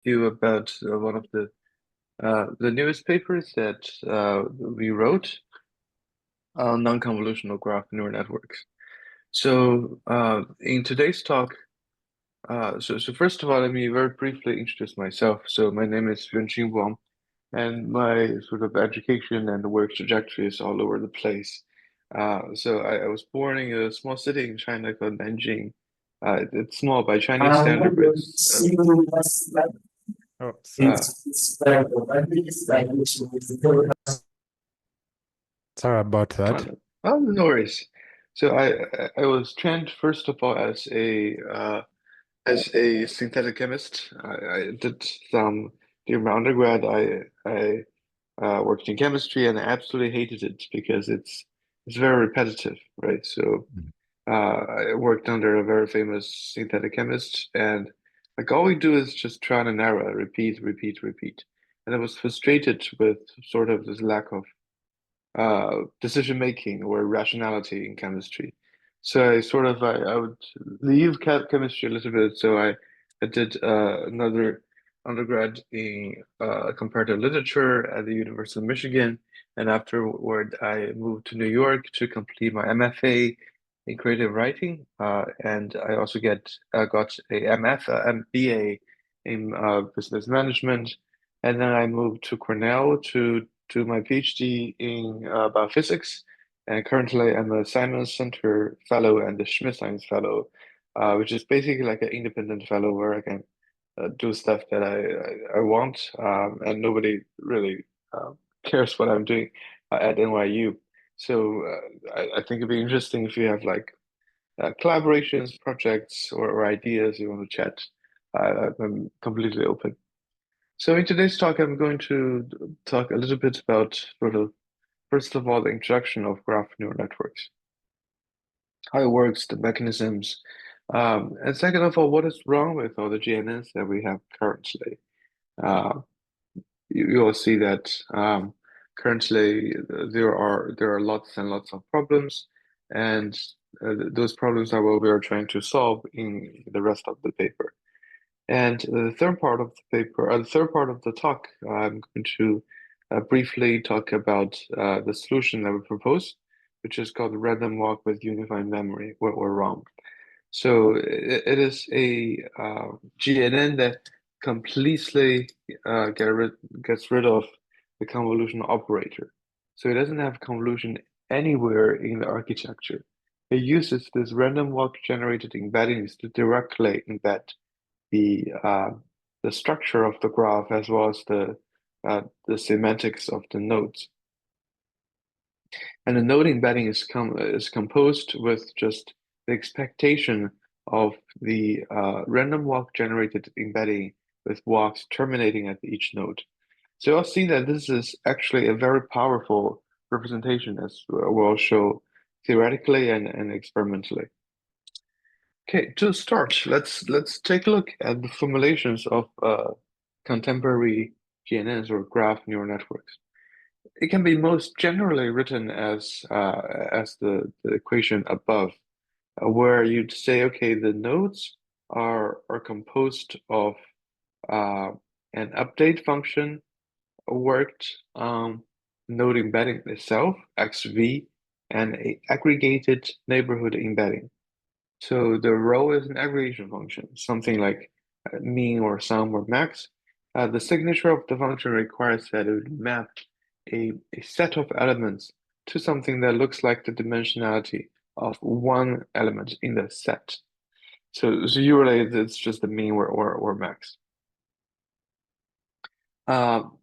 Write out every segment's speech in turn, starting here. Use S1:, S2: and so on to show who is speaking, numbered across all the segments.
S1: you about one of the newest papers that we wrote on non-convolutional graph neural networks. So in today's talk, so first of all, let me very briefly introduce myself. So my name is Yuanqing Wang, and my sort of education and work trajectory is all over the place. So I was born in a small city in China called Nanjing. It's small by Chinese standard, but it's
S2: Oh,
S1: uh,
S2: sorry about that.
S1: oh, no worries. So I was trained first of all as a synthetic chemist. I did some during my undergrad. I worked in chemistry and I absolutely hated it because it's very repetitive, right? So I worked under a very famous synthetic chemist, and like all we do is just trial and error, repeat, repeat, repeat. And I was frustrated with sort of this lack of decision making or rationality in chemistry. So I would leave chemistry a little bit. I did another undergrad in comparative literature at the University of Michigan, and afterward I moved to New York to complete my MFA in creative writing, and I also got a MBA in business management, and then I moved to Cornell to do my PhD in biophysics, and currently I'm a Simons Center Fellow and the Schmidt Science Fellow, which is basically like an independent fellow where I can do stuff that I want, and nobody really cares what I'm doing at NYU. So I think it'd be interesting if you have like collaborations, projects, or ideas you want to chat. I'm completely open. So in today's talk, I'm going to talk a little bit about sort of, first of all, the introduction of graph neural networks, how it works, the mechanisms, and second of all, what is wrong with all the GNNs that we have currently. Uh, you will see that currently there are lots and lots of problems, and those problems are what we are trying to solve in the rest of the paper. And the third part of the paper, the third part of the talk, I'm going to briefly talk about the solution that we propose, which is called random walk with unifying memory, or ROM. So it is a GNN that completely gets rid of the convolution operator. So it doesn't have convolution anywhere in the architecture. It uses this random walk generated embeddings to directly embed the uh, the structure of the graph as well as the semantics of the nodes. And the node embedding is composed with just the expectation of the random walk generated embedding with walks terminating at each node. So you'll see that this is actually a very powerful representation, as we'll show theoretically and experimentally. Okay, to start, let's take a look at the formulations of contemporary GNNs or graph neural networks. It can be most generally written as the equation above, where you'd say, okay, the nodes are composed of uh, an update function worked on node embedding itself, xv, and a aggregated neighborhood embedding. So the rho is an aggregation function, something like mean or sum or max. The signature of the function requires that it would map a set of elements to something that looks like the dimensionality of one element in the set. So usually it's just the mean or max. Um,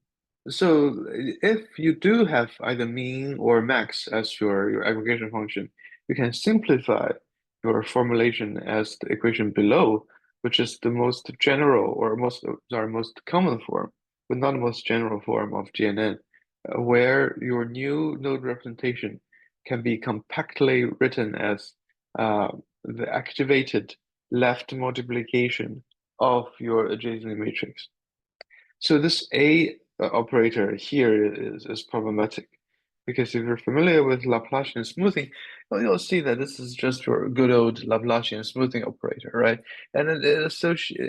S1: so if you do have either mean or max as your aggregation function, you can simplify your formulation as the equation below, which is the most general or most common form, but not the most general form of GNN, where your new node representation can be compactly written as uh, the activated left multiplication of your adjacent matrix. So this A operator here is problematic because if you're familiar with Laplacian smoothing, well, you'll see that this is just your good old Laplacian smoothing operator, right? And it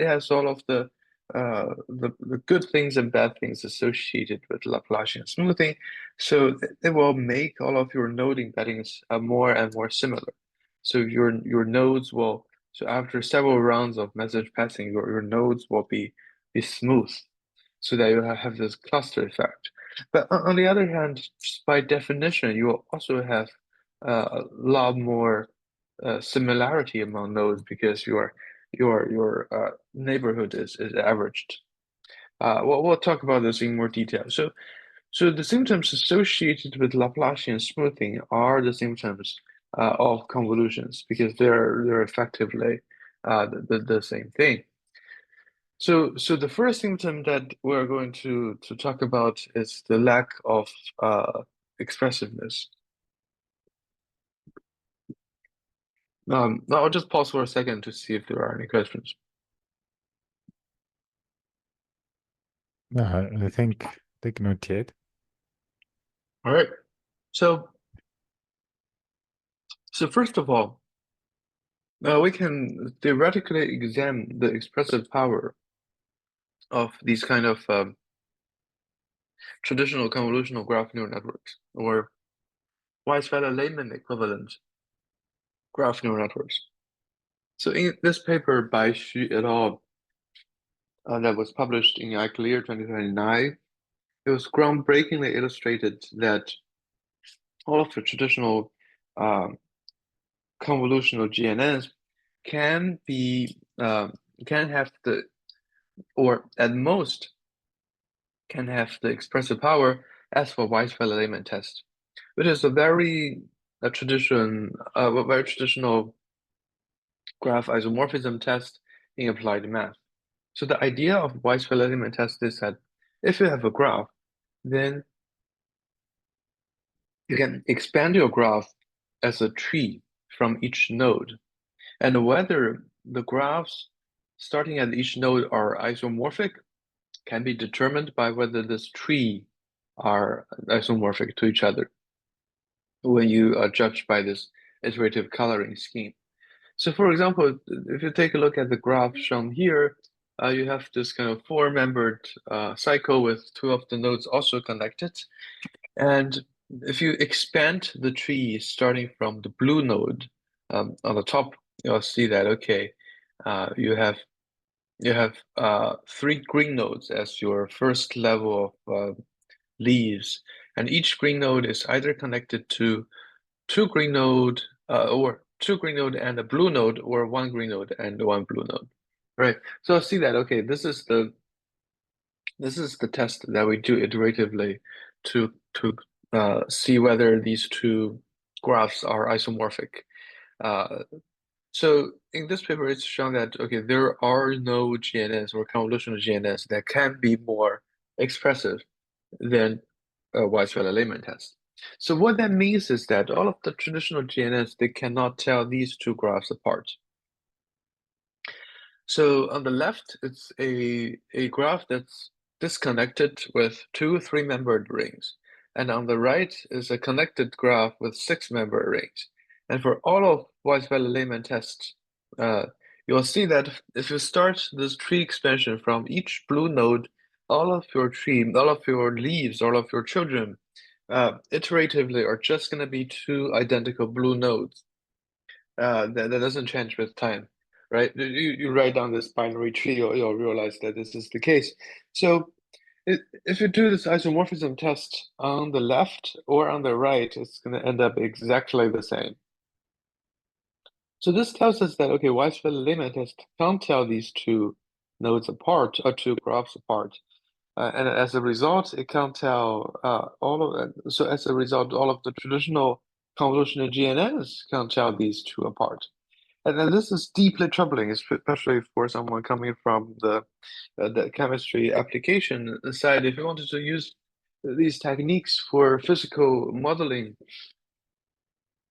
S1: has all of the the good things and bad things associated with Laplacian smoothing. So it will make all of your node embeddings more and more similar. So your nodes will so after several rounds of message passing, your nodes will be smooth, so that you have this cluster effect. But on the other hand, just by definition, you will also have a lot more similarity among nodes because your neighborhood is averaged. We'll talk about this in more detail. So the symptoms associated with Laplacian smoothing are the symptoms of convolutions because they're effectively the same thing. So the first symptom that we're going to talk about is the lack of expressiveness. I'll just pause for a second to see if there are any questions.
S2: No, I think not yet.
S1: All right. So first of all, we can theoretically examine the expressive power of these kind of traditional convolutional graph neural networks or Weisfeiler-Lehman equivalent graph neural networks. So in this paper by Xu et al. That was published in iClear 2029, it was groundbreakingly illustrated that all of the traditional convolutional GNNs can be can have the or at most can have the expressive power as for Weisfeiler-Lehman test, which is a very very traditional graph isomorphism test in applied math. So the idea of Weisfeiler-Lehman test is that if you have a graph, then you can expand your graph as a tree from each node. And whether the graphs starting at each node are isomorphic can be determined by whether this tree are isomorphic to each other when you judge by this iterative coloring scheme. So for example, if you take a look at the graph shown here, you have this kind of four-membered cycle with two of the nodes also connected. And if you expand the tree starting from the blue node on the top, you'll see that, okay, you have three green nodes as your first level of leaves. And each green node is either connected to two green node or two green node and a blue node or one green node and one blue node. Right. So I'll see that, okay, this is the test that we do iteratively to see whether these two graphs are isomorphic. So in this paper, it's shown that, okay, there are no GNNs or convolutional GNNs that can be more expressive than a Weisfeiler-Lehman test. So what that means is that all of the traditional GNNs, they cannot tell these two graphs apart. So on the left, it's a graph that's disconnected with two three-membered rings. And on the right is a connected graph with six-membered rings. And for all of Weisfeiler-Lehman tests, you'll see that if you start this tree expansion from each blue node, all of your tree, all of your leaves, all of your children, iteratively are just going to be two identical blue nodes. That doesn't change with time, right? You write down this binary tree, you'll realize that this is the case. So if you do this isomorphism test on the left or on the right, it's going to end up exactly the same. So this tells us that, okay, Weisfeiler-Lehman test can't tell these two nodes apart or two graphs apart. And as a result, it can't tell so as a result, all of the traditional convolutional GNNs can't tell these two apart. And then this is deeply troubling, especially for someone coming from the chemistry application side. If you wanted to use these techniques for physical modeling,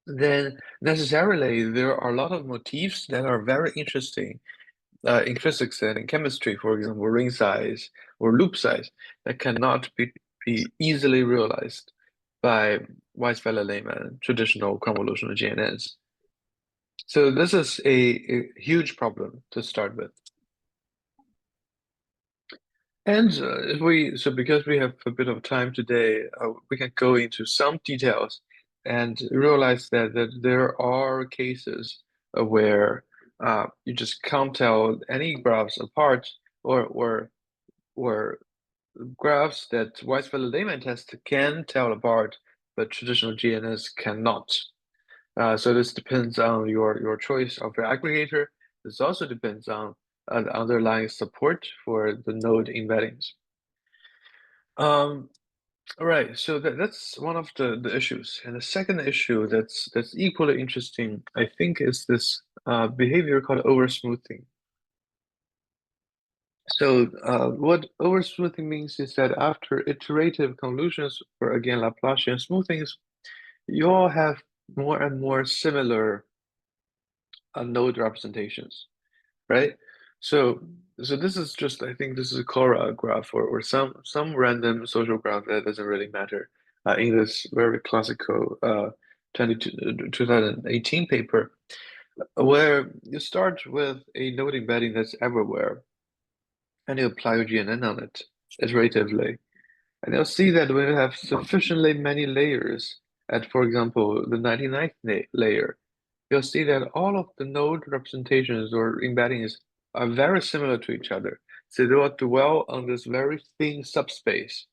S1: then necessarily there are a lot of motifs that are very interesting in physics and in chemistry, for example, ring size or loop size, that cannot be easily realized by Weisfeiler-Lehman traditional convolutional GNNs. So this is a huge problem to start with. And because we have a bit of time today, we can go into some details and realize that there are cases where you just can't tell any graphs apart, or graphs that Weisfeiler-Lehman test can tell apart, but traditional GNNs cannot. So this depends on your choice of your aggregator. This also depends on the underlying support for the node embeddings. Um, all right, so that's one of the issues. And the second issue that's equally interesting, I think, is this behavior called oversmoothing. So what oversmoothing means is that after iterative convolutions, or again Laplacian smoothings, you all have more and more similar node representations, right? So so this is just, I think this is a Cora graph, or some random social graph that doesn't really matter in this very classical 2018 paper, where you start with a node embedding that's everywhere, and you apply your GNN on it iteratively. And you'll see that when you have sufficiently many layers at, for example, the 99th layer, you'll see that all of the node representations or embeddings are very similar to each other. So they will dwell on this very thin subspace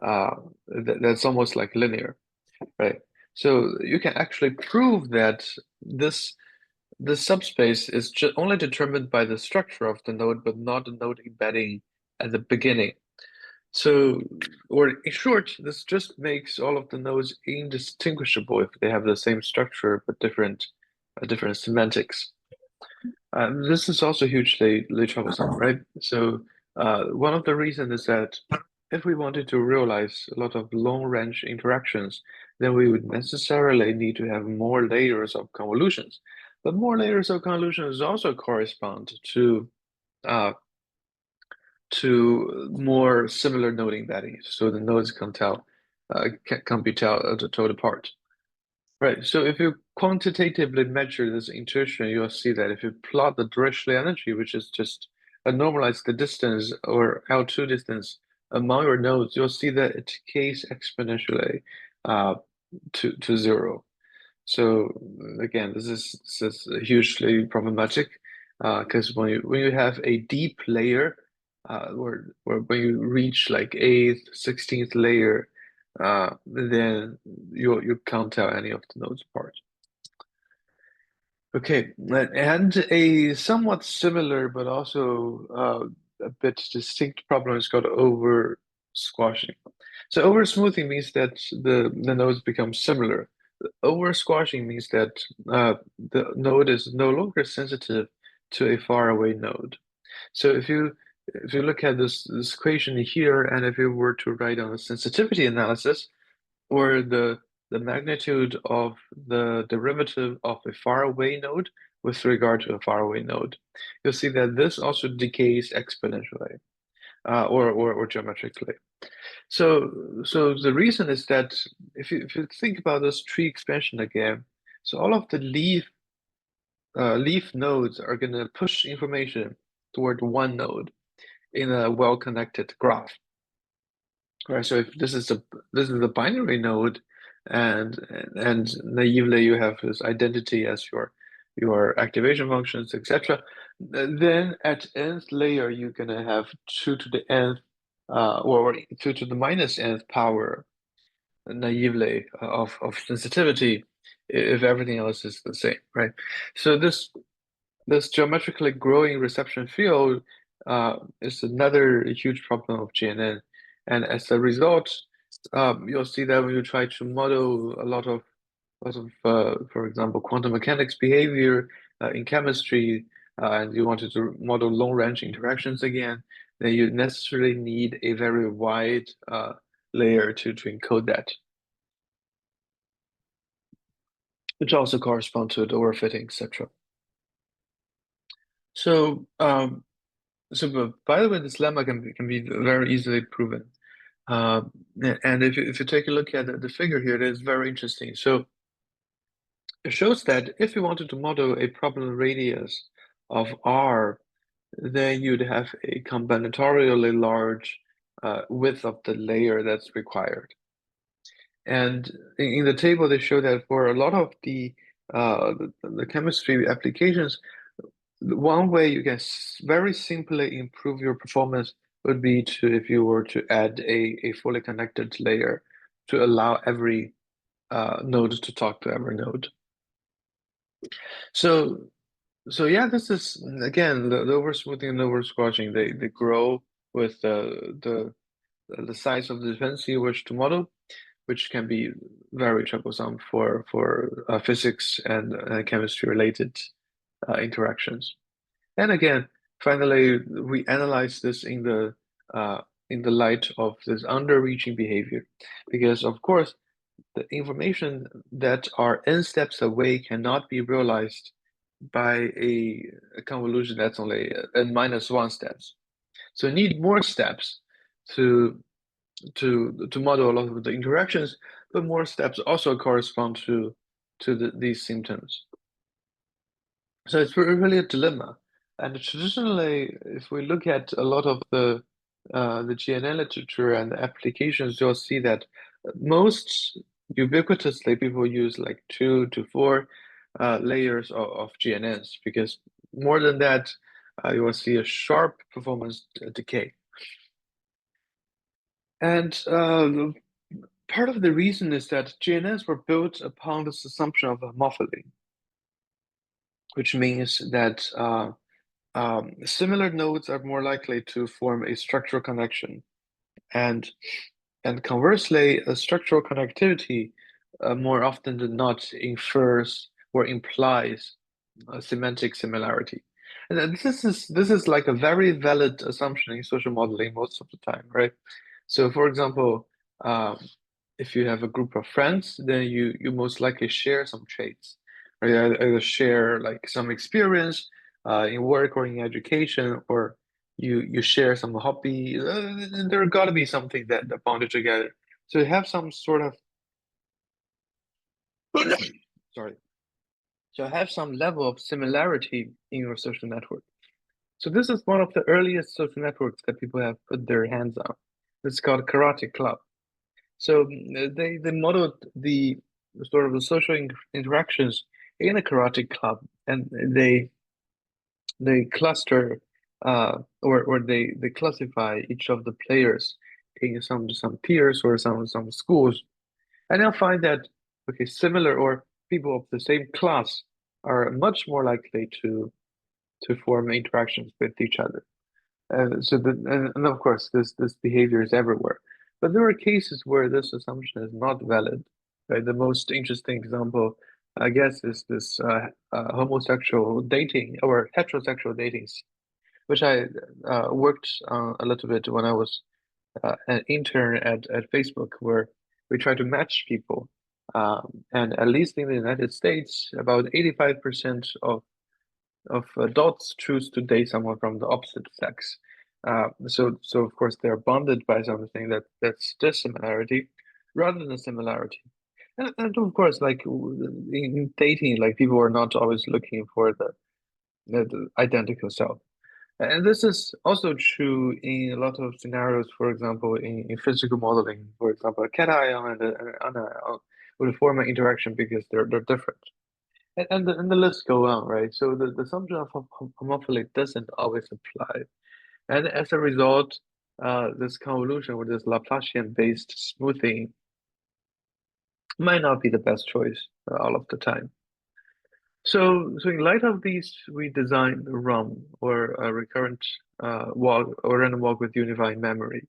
S1: uh, that's almost like linear, right? So you can actually prove that this subspace is only determined by the structure of the node, but not the node embedding at the beginning. So, or in short, this just makes all of the nodes indistinguishable if they have the same structure but different semantics. This is also hugely troublesome, right? So, one of the reasons is that if we wanted to realize a lot of long-range interactions, then we would necessarily need to have more layers of convolutions. But more layers of convolutions also correspond uh, to more similar node embeddings, so the nodes can be told apart. Right. So if you quantitatively measure this intuition, you'll see that if you plot the Dirichlet energy, which is just a normalized the distance or L2 distance among your nodes, you'll see that it decays exponentially uh, to zero. So again, this is hugely problematic because when you have a deep layer, where when you reach like eighth, 16th layer, then you can't tell any of the nodes apart. Okay, and a somewhat similar but also a bit distinct problem is called over squashing. So over smoothing means that the nodes become similar. Over squashing means that the node is no longer sensitive to a faraway node. So if you look at this equation here, and if you were to write on a sensitivity analysis, or the magnitude of the derivative of a faraway node with regard to a faraway node, you'll see that this also decays exponentially, or geometrically. So the reason is that if you think about this tree expansion again, so all of the leaf nodes are going to push information toward one node in a well-connected graph. Right, so if this is a binary node, and naively you have this identity as your activation functions, etc. Then at nth layer you're gonna have 2 to the nth, or 2 to the minus nth power naively of sensitivity if everything else is the same, right? So this geometrically growing reception field is another huge problem of GNN. And as a result, you'll see that when you try to model for example, quantum mechanics behavior in chemistry, and you wanted to model long-range interactions again, then you necessarily need a very wide layer to encode that, which also corresponds to the overfitting, etc. So, but by the way, this lemma can be very easily proven. Uh, and if you take a look at the figure here, it is very interesting. So it shows that if you wanted to model a problem radius of R then you'd have a combinatorially large width of the layer that's required. And in the table, they show that for a lot of the chemistry applications, one way you can very simply improve your performance would be to if you were to add a fully connected layer to allow every node to talk to every node. So yeah, this is again the oversmoothing and oversquashing. They grow with the size of the dependency you wish to model, which can be very troublesome for physics and chemistry related interactions. And again, finally, we analyze this in the light of this underreaching behavior, because of course the information that are n steps away cannot be realized by a convolution that's only n minus one steps. So you need more steps to to model a lot of the interactions, but more steps also correspond to these symptoms. So it's really a dilemma. And traditionally, if we look at a lot of the GNN literature and the applications, you'll see that most ubiquitously people use like 2 to 4 layers of GNNs because more than that, you will see a sharp performance decay. And part of the reason is that GNNs were built upon this assumption of homophily, which means that similar nodes are more likely to form a structural connection. And conversely, a structural connectivity more often than not infers or implies a semantic similarity. And this is like a very valid assumption in social modeling most of the time, right? So for example, if you have a group of friends, then you most likely share some traits, right? Either share like some experience in work or in education, or you share some hobby. There got to be something that bonded together. So you have some sort of sorry. So have some level of similarity in your social network. So this is one of the earliest social networks that people have put their hands on. It's called Karate Club. So they modeled the sort of the social interactions in a karate club, and they cluster or they classify each of the players in some peers or some schools, and they'll find that okay, similar or people of the same class are much more likely to form interactions with each other. And of course, this behavior is everywhere. But there are cases where this assumption is not valid. Right? The most interesting example, I guess, is this homosexual dating or heterosexual dating, which I worked on a little bit when I was an intern at Facebook, where we try to match people. And at least in the United States, about 85% of adults choose to date someone from the opposite sex. So of course they're bonded by something that's dissimilarity rather than similarity. And of course, like in dating, like people are not always looking for the identical self. And this is also true in a lot of scenarios. For example, in physical modeling, for example, a cation and an anion will form an interaction because they're different. And the list go on, right? So the assumption of homophily doesn't always apply. And as a result, this convolution or this Laplacian-based smoothing might not be the best choice all of the time. So in light of these, we designed RUM or a recurrent walk or random walk with unifying memory.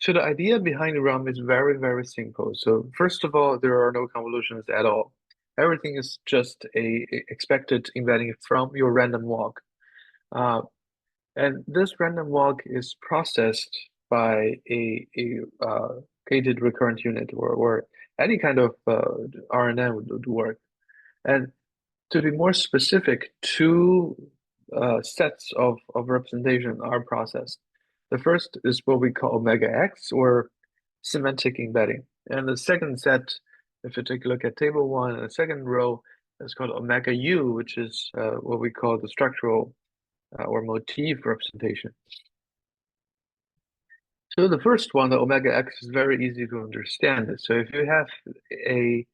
S1: So the idea behind RUM is very, very simple. So first of all, there are no convolutions at all. Everything is just a expected embedding from your random walk. Uh, and this random walk is processed by a gated recurrent unit or any kind of RNN would work. And to be more specific, two sets of representation are processed. The first is what we call omega X or semantic embedding. And the second set, if you take a look at table one, the second row is called omega U, which is what we call the structural or motif representation. So the first one, the omega x, is very easy to understand. So if you have a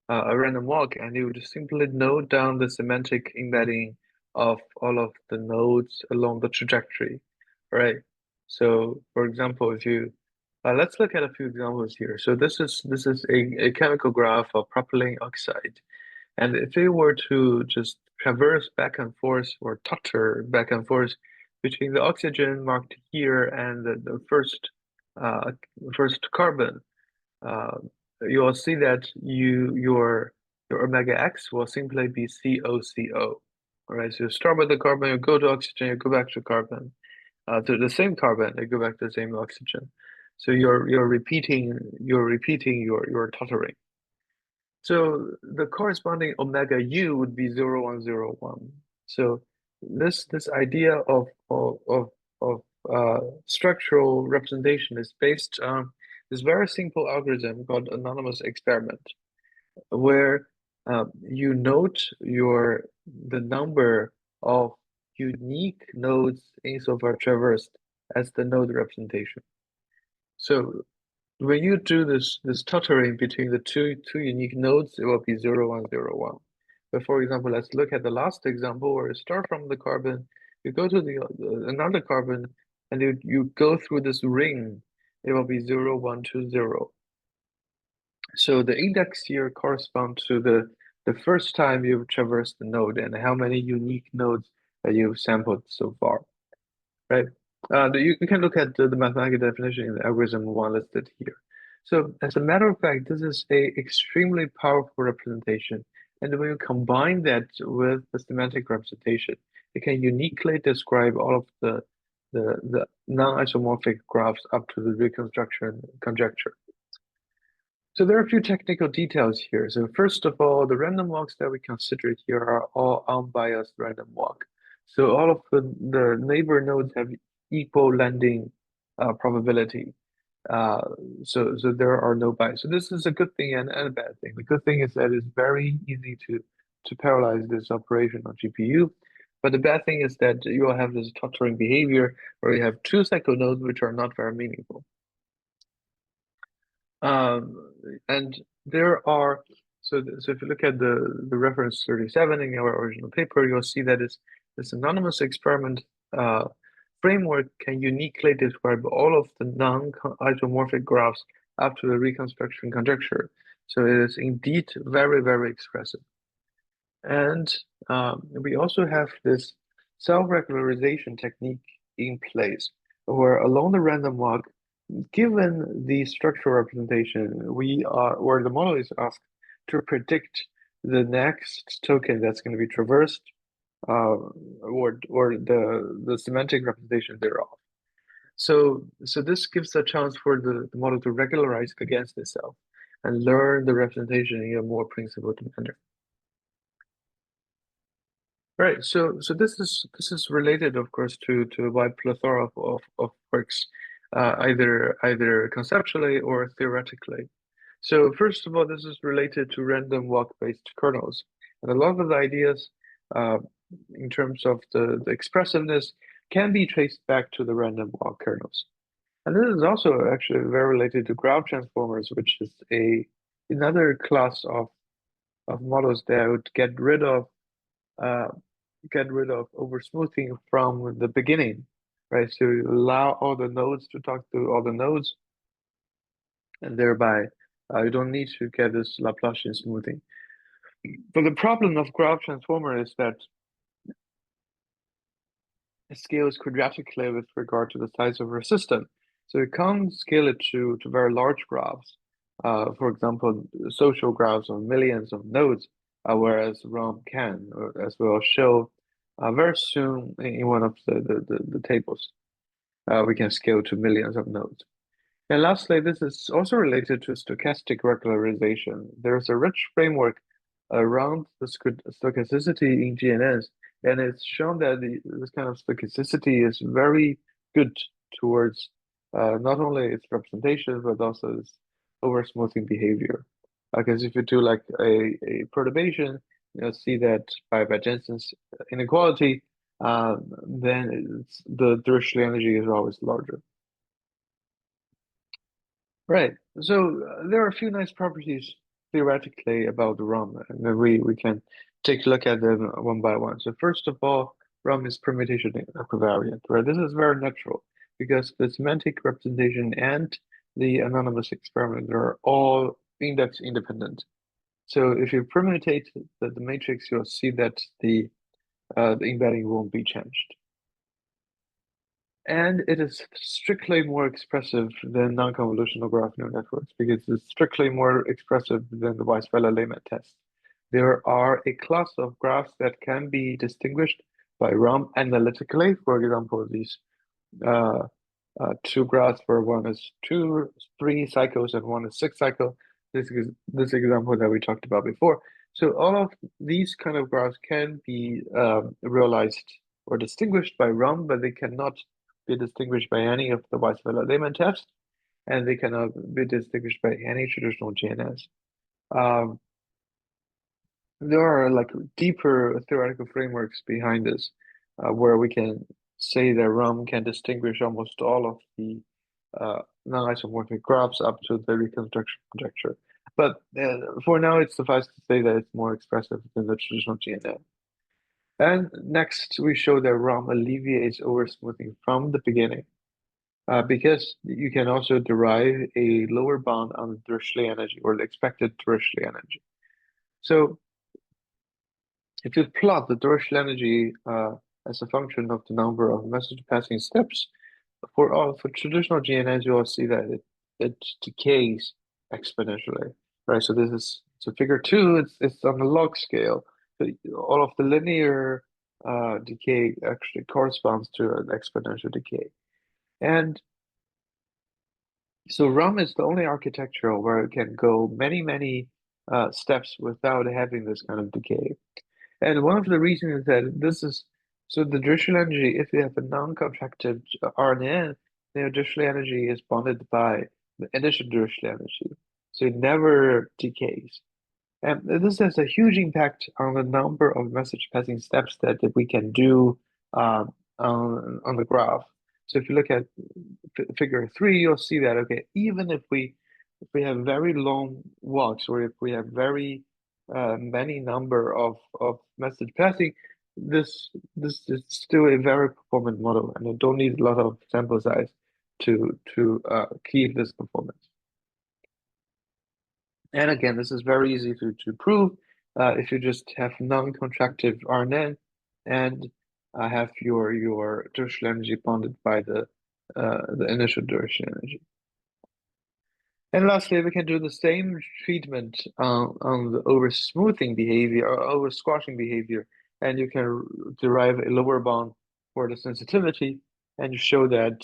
S1: random walk and you just simply note down the semantic embedding of all of the nodes along the trajectory, right? So for example, if you let's look at a few examples here. So this is a chemical graph of propylene oxide. And if they were to just traverse back and forth or tutter back and forth between the oxygen marked here and the uh, first carbon, uh, you will see that your omega x will simply be COCO. All right, so you start with the carbon, you go to oxygen, you go back to carbon, to the same carbon, you go back to the same oxygen. So you're repeating your tuttering. So the corresponding omega u would be 0, 1, 0, 1. So this idea of structural representation is based on this very simple algorithm called anonymous experiment, where you note the number of unique nodes insofar traversed as the node representation. So when you do this tutoring between the two unique nodes, it will be 0, 1, 0, 1. But for example, let's look at the last example where you start from the carbon, you go to the another carbon, and you go through this ring. It will be 0, 1, 2, 0. So the index here corresponds to the first time you've traversed the node and how many unique nodes that you've sampled so far, right? You can look at the mathematical definition in the algorithm one listed here. So as a matter of fact, this is a extremely powerful representation. And when you combine that with the semantic representation, it can uniquely describe all of the non-isomorphic graphs up to the reconstruction conjecture. So there are a few technical details here. So first of all, the random walks that we considered here are all unbiased random walk. So all of the neighbor nodes have equal landing probability. Uh, so there are no bias. So this is a good thing and a bad thing. The good thing is that it's very easy to parallelize this operation on GPU. But the bad thing is that you will have this tutoring behavior where you have two cycle nodes which are not very meaningful. And there are so if you look at the reference 37 in our original paper, you'll see that this anonymous experiment framework can uniquely describe all of the non-isomorphic graphs up to the reconstruction conjecture. So it is indeed very, very expressive. And we also have this self-regularization technique in place, where along the random walk, given the structural representation, where the model is asked to predict the next token that's going to be traversed, or the semantic representation thereof. So this gives a chance for the model to regularize against itself and learn the representation in a more principled manner. Right. So this is related, of course, to a wide plethora of works, either conceptually or theoretically. So first of all, this is related to random walk-based kernels, and a lot of the ideas, uh, in terms of the expressiveness, can be traced back to the random walk kernels. And this is also actually very related to graph transformers, which is another class of models that would uh, get rid of oversmoothing from the beginning, right? So you allow all the nodes to talk to all the nodes, and thereby you don't need to get this Laplacian smoothing. But the problem of graph transformer is that it scales quadratically with regard to the size of your system. So you can't scale it to very large graphs. For example, social graphs of millions of nodes, whereas ROM can, as we'll show very soon in one of the tables. We can scale to millions of nodes. And lastly, this is also related to stochastic regularization. There's a rich framework around the stochasticity in GNNs, and it's shown that this kind of stochasticity is very good towards not only its representation, but also its over-smoothing behavior. Because if you do like a perturbation, you'll see that by Jensen's inequality, then the Dirichlet energy is always larger. Right. So there are a few nice properties theoretically about the ROM, and then we can take a look at them one by one. So first of all, ROM is permutation equivariant, right? This is very natural because the semantic representation and the anonymous experiment are all index independent. So if you permutate the matrix, you'll see that the embedding won't be changed. And it is strictly more expressive than non-convolutional graph neural networks because it's strictly more expressive than the Weisfeiler-Lehman test. There are a class of graphs that can be distinguished by ROM analytically. For example, these uh, two graphs where one is 3 cycles and one is 6 cycles. This is this example that we talked about before. So all of these kind of graphs can be realized or distinguished by ROM, but they cannot be distinguished by any of the Weisfeiler-Lehman tests, and they cannot be distinguished by any traditional GNNs. There are like deeper theoretical frameworks behind this, where we can say that ROM can distinguish almost all of the non-isomorphic graphs up to the reconstruction conjecture. But for now, it's suffice to say that it's more expressive than the traditional GNN. And next, we show that ROM alleviates oversmoothing from the beginning, because you can also derive a lower bound on the Dirichlet energy or the expected Dirichlet energy. So if you plot the Dirichlet energy as a function of the number of message passing steps, for traditional GNNs, you will see that it decays exponentially, right? So this is figure 2. It's on the log scale. So all of the linear decay actually corresponds to an exponential decay, and so ROM is the only architecture where it can go many steps without having this kind of decay. And one of the reasons is that this is so the Dirichlet energy, if you have a non-contractive RNN, the Dirichlet energy is bonded by the initial Dirichlet energy. So it never decays. And this has a huge impact on the number of message passing steps that we can do on the graph. So if you look at figure 3, you'll see that, okay, even if we have very long walks or if we have very many number of message passing, this is still a very performant model, and you don't need a lot of sample size to keep this performance. And again, this is very easy to prove if you just have non-contractive RNN and have your Dirichlet energy bonded by the initial Dirichlet energy. And lastly, we can do the same treatment on the over-smoothing behavior or over-squashing behavior, and you can derive a lower bound for the sensitivity and show that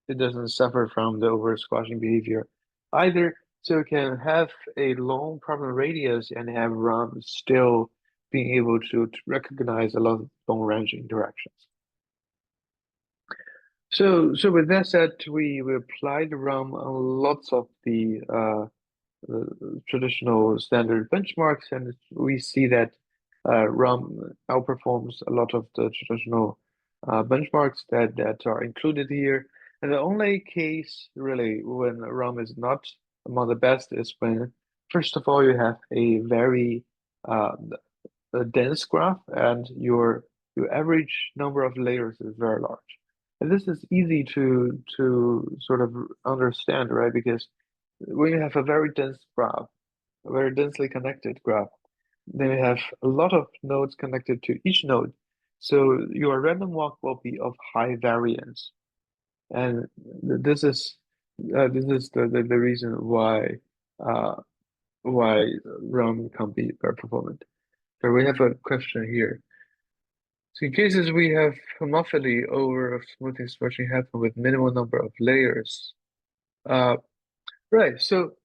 S1: it doesn't suffer from the over-squashing behavior either. So you can have a long problem radius and have ROM still being able to recognize a lot of long-range interactions. So with that said, we applied ROM on lots of the traditional standard benchmarks, and we see that ROM outperforms a lot of the traditional benchmarks that are included here. And the only case really when ROM is not among the best is when, first of all, you have a very a dense graph and your average number of layers is very large. And this is easy to sort of understand, right? Because when you have a very dense graph, a very densely connected graph, then you have a lot of nodes connected to each node. So your random walk will be of high variance. And this is the reason why ROM can be very performant. So we have a question here. So in cases we have homophily over smoothing switching happen with minimal number of layers. Right. So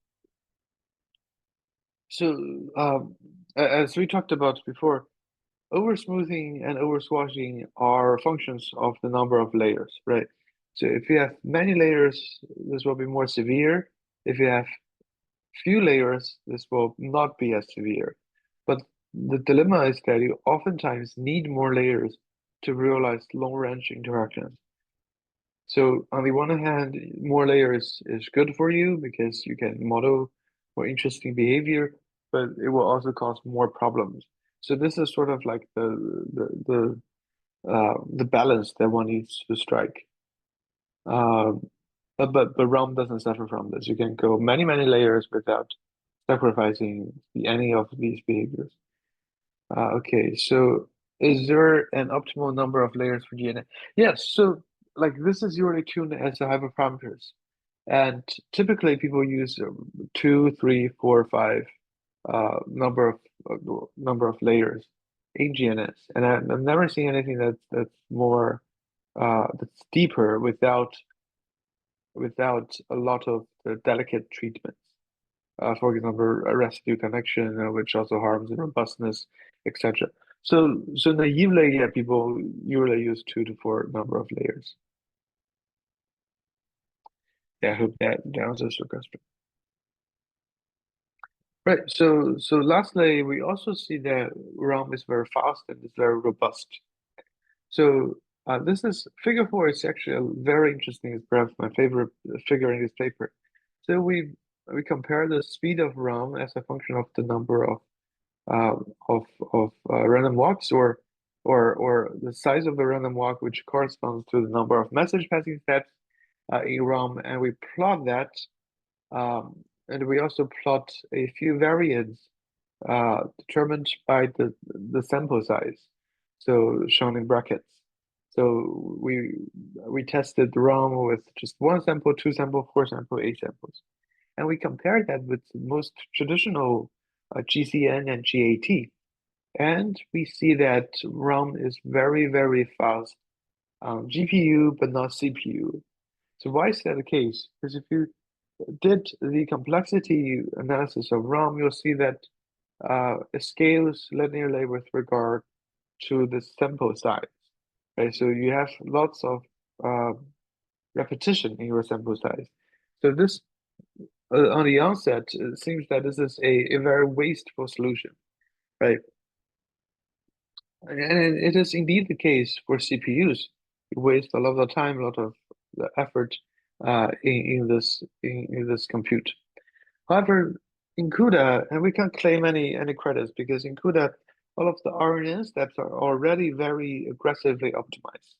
S1: as we talked about before, over-smoothing and over-squashing are functions of the number of layers, right? So if you have many layers, this will be more severe. If you have few layers, this will not be as severe. But the dilemma is that you oftentimes need more layers to realize long-range interactions. So on the one hand, more layers is good for you because you can model more interesting behavior, but it will also cause more problems. So this is sort of like the balance that one needs to strike. But ROM doesn't suffer from this. You can go many layers without sacrificing any of these behaviors. Okay, so is there an optimal number of layers for GNN? Yes, so like this is usually tuned as a hyperparameters. And typically people use 2, 3, 4, 5 number of layers in GNNs. And I've never seen anything that's more that's deeper without a lot of delicate treatments. For example, a residue connection, which also harms the robustness, etc. So naively, yeah, people usually use 2 to 4 number of layers. Yeah, I hope that answers your question. Right. So lastly, we also see that ROM is very fast and it's very robust. So this is figure 4 is actually a very interesting. It's perhaps my favorite figure in this paper. So we compare the speed of ROM as a function of the number of random walks or the size of the random walk, which corresponds to the number of message passing steps in ROM, and we plot that, and we also plot a few variants determined by the sample size, so shown in brackets. So we tested ROM with just 1 sample, 2 sample, 4 sample, 8 samples, and we compared that with the most traditional GCN and GAT. And we see that ROM is very fast on GPU, but not CPU. So why is that the case? Because if you did the complexity analysis of ROM, you'll see that it scales linearly with regard to the sample size. Right? So you have lots of repetition in your sample size. So this, on the onset, it seems that this is a very wasteful solution, right? And it is indeed the case for CPUs. You waste a lot of time, a lot of effort in this compute. However, in CUDA, and we can't claim any credits because in CUDA, all of the RNN steps are already very aggressively optimized.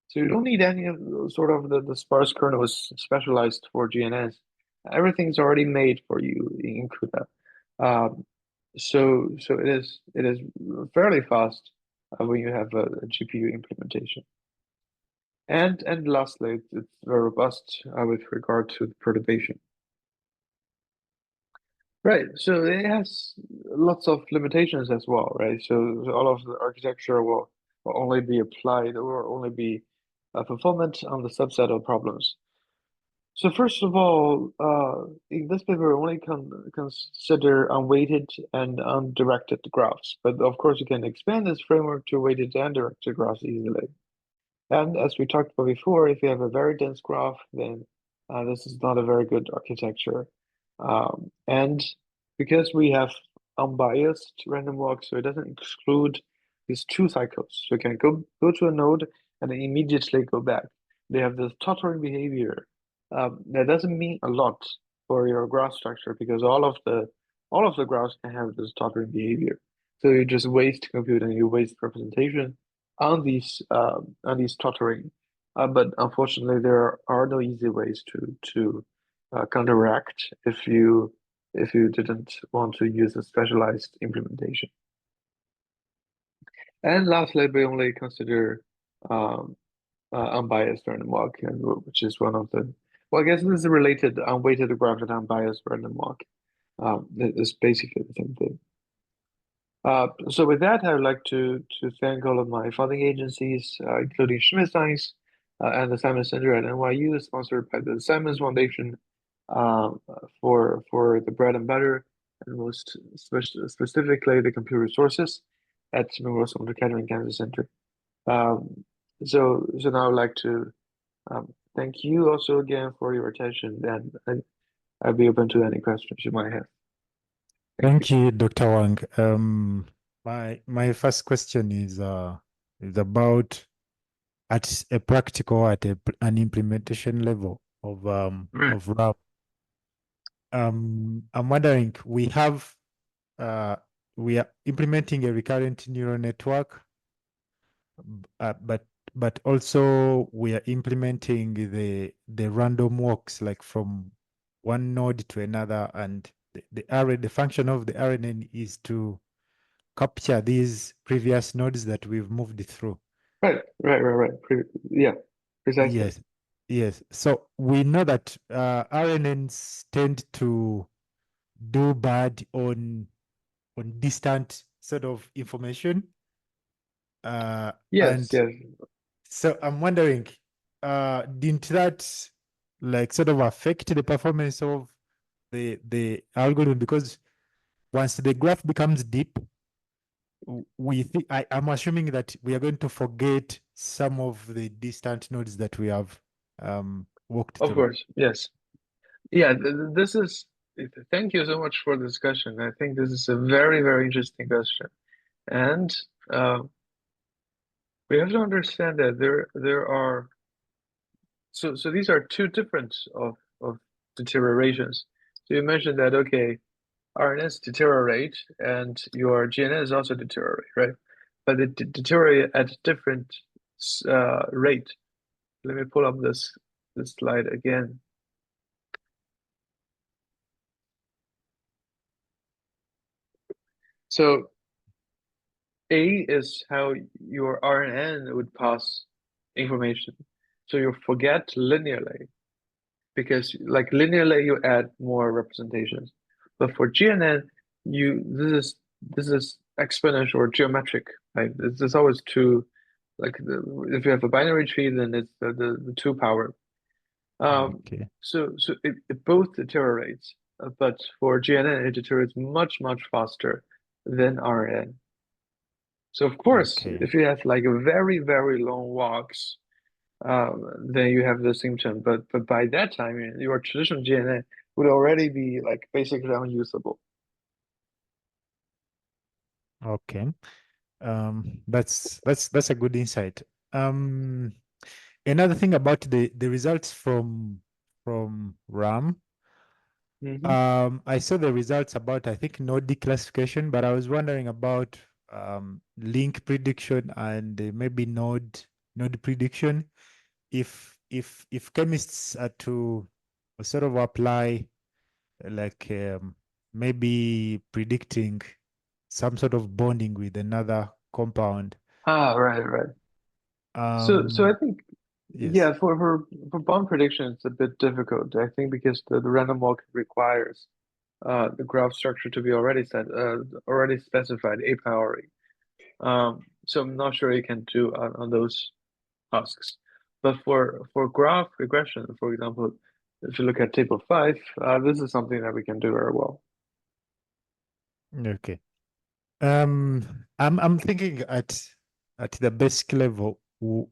S1: So you don't need any of sort of the sparse kernels specialized for GNNs. Everything's already made for you in CUDA. So it is fairly fast when you have a GPU implementation. And lastly, it's very robust with regard to the perturbation. Right. So it has lots of limitations as well, right? So all of the architecture will only be applied or only be fulfillment on the subset of problems. So first of all, in this paper, we only consider unweighted and undirected graphs. But of course, you can expand this framework to weighted and directed graphs easily. And as we talked about before, if you have a very dense graph, then this is not a very good architecture. And because we have unbiased random walk, so it doesn't exclude these 2 cycles. So you can go to a node and then immediately go back. They have this tottering behavior. That doesn't mean a lot for your graph structure because all of the graphs can have this tottering behavior. So you just waste compute and you waste representation on these tottering. But unfortunately, there are no easy ways to counteract if you didn't want to use a specialized implementation. And lastly, we only consider unbiased random walk, which is one of the, well, I guess this is related unweighted graph and unbiased random walk. It's basically the same thing. So with that, I would like to thank all of my funding agencies, including Schmidt Science and the Simon Center at NYU, sponsored by the Simons Foundation for the bread and butter, and most specifically the computer resources at Memorial Kettering Cancer Center. So now I'd like to thank you also again for your attention, and I'll be open to any questions you might have.
S2: Thank you, Dr. Wang. My first question It's about at a practical, an implementation level
S1: Right.
S2: of RAM. I'm wondering, uh, we are implementing a recurrent neural network, uh, but but also we are implementing the random walks like from one node to another, and the function of the RNN is to capture these previous nodes that we've moved through.
S1: Right. Yeah, precisely.
S2: Yes, yes. So we know that RNNs tend to do bad on distant sort of information.
S1: Yes,
S2: And
S1: yes.
S2: so I'm wondering, didn't that like sort of affect the performance of the algorithm? Because once the graph becomes deep, I'm assuming that we are going to forget some of the distant nodes that we have walked
S1: Of
S2: through.
S1: course. Yes. Yeah, this is, thank you so much for the discussion. I think this is a very, very interesting question. And uh, we have to understand that there are, so these are two different of deteriorations. So you mentioned that, okay, RNS deteriorate and your GNNs also deteriorate, right? But they deteriorate at different rate. Let me pull up this slide again. So A is how your RNN would pass information. So you forget linearly because like linearly you add more representations. But for GNN, you this is exponential or geometric, right? This is always two like if you have a binary tree, then it's the two power.
S2: Okay,
S1: So it both deteriorates, but for GNN it deteriorates much faster than RNN. So of course,
S2: okay,
S1: if you have like a very long walks, then you have the symptom. But by that time, your traditional GNN would already be like basically unusable.
S2: okay. That's a good insight. Um, Another thing about the results from RAM.
S1: Hmm.
S2: I saw the results about, I think, node declassification, but I was wondering about link prediction and maybe node prediction. If chemists are to sort of apply like maybe predicting some sort of bonding with another compound.
S1: Ah, right. So I
S2: Um,
S1: think
S2: yes.
S1: yeah, for bond prediction, it's a bit difficult. I think because the random walk requires the graph structure to be already specified a priori. So I'm not sure you can do on those tasks. But for graph regression, for example, if you look at table five, this is something that we can do very well.
S2: Okay. I'm thinking at the basic level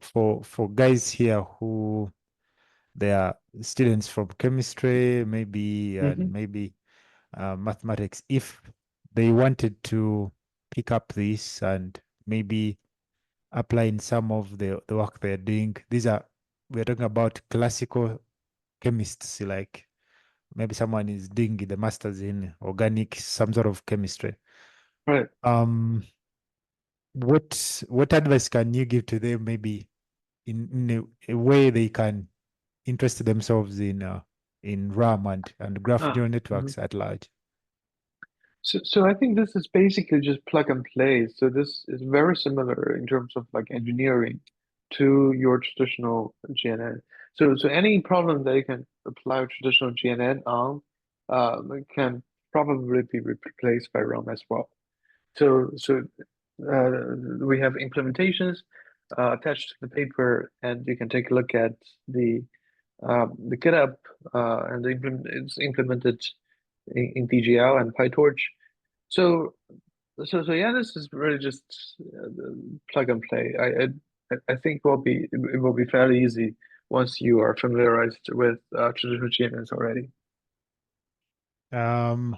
S2: for guys here who they are students from chemistry, maybe and
S1: Hmm.
S2: maybe mathematics. If they wanted to pick up this and maybe apply in some of the work they're doing, we're talking about classical chemists, like maybe someone is doing the masters in organic, some sort of chemistry.
S1: Right.
S2: Um, what advice can you give to them, maybe in a way they can interest themselves in RAM and graph
S1: Ah,
S2: neural
S1: mhm.
S2: networks at large?
S1: So I think this is basically just plug and play. So this is very similar in terms of like engineering to your traditional GNN. So any problem that you can apply traditional GNN on can probably be replaced by ROM as well. So we have implementations attached to the paper, and you can take a look at the GitHub and it's implemented in DGL and PyTorch. So so yeah, this is really just plug and play. I think it will be fairly easy once you are familiarized with traditional GNNs already.
S2: Um,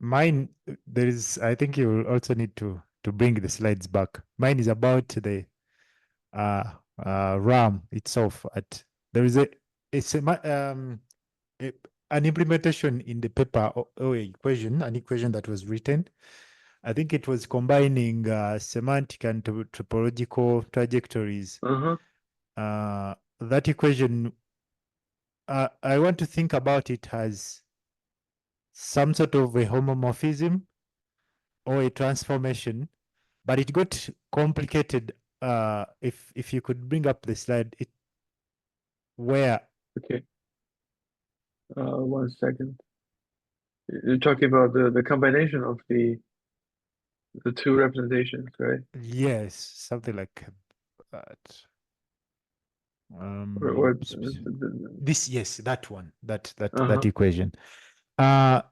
S2: Mine, there is, I think you will also need to bring the slides back. Mine is about RAM itself. There is a, an implementation in the paper or an equation that was written. I think it was combining semantic and topological trajectories.
S1: Uh-huh.
S2: That equation, I want to think about it as some sort of a homomorphism or a transformation, but it got complicated. If you could bring up the slide, where
S1: Okay. 1 second. You're talking about the combination of the two representations, right?
S2: yes, something like that.
S1: Or
S2: This, yes, that one, that
S1: uh-huh.
S2: equation. The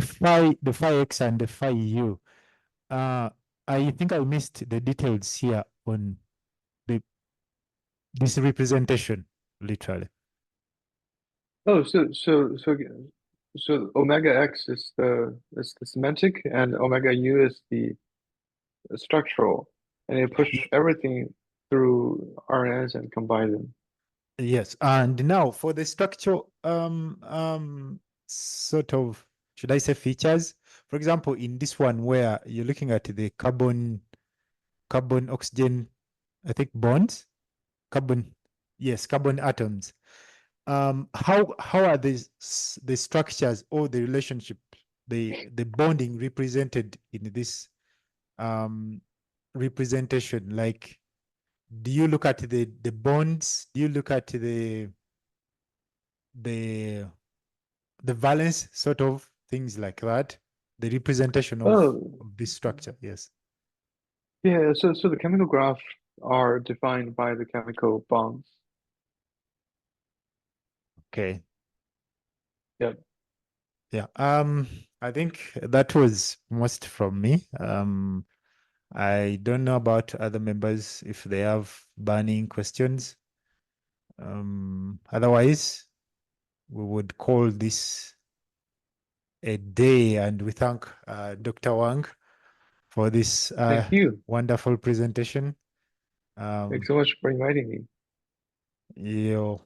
S2: phi x and the phi u. I think I missed the details here on the this representation, literally.
S1: Oh, so omega x is the semantic and omega u is the structural, and you push everything through RNNs and combine them.
S2: Yes, and now for the structural sort of, should I say, features? For example, in this one where you're looking at the carbon oxygen, I think bonds, carbon, yes, carbon atoms. How are the structures or the relationship, the bonding represented in this representation? Like, do you look at the bonds? Do you look at the valence, sort of things like that? The representation
S1: Oh,
S2: of this structure, yes.
S1: yeah. So the chemical graph are defined by the chemical bonds.
S2: Okay.
S1: Yep.
S2: Yeah. I think that was most from me. I don't know about other members if they have burning questions. Otherwise, we would call this a day, and we thank Dr. Wang for this
S1: Thank you.
S2: wonderful presentation.
S1: Thanks
S2: Um,
S1: so much for inviting me.
S2: you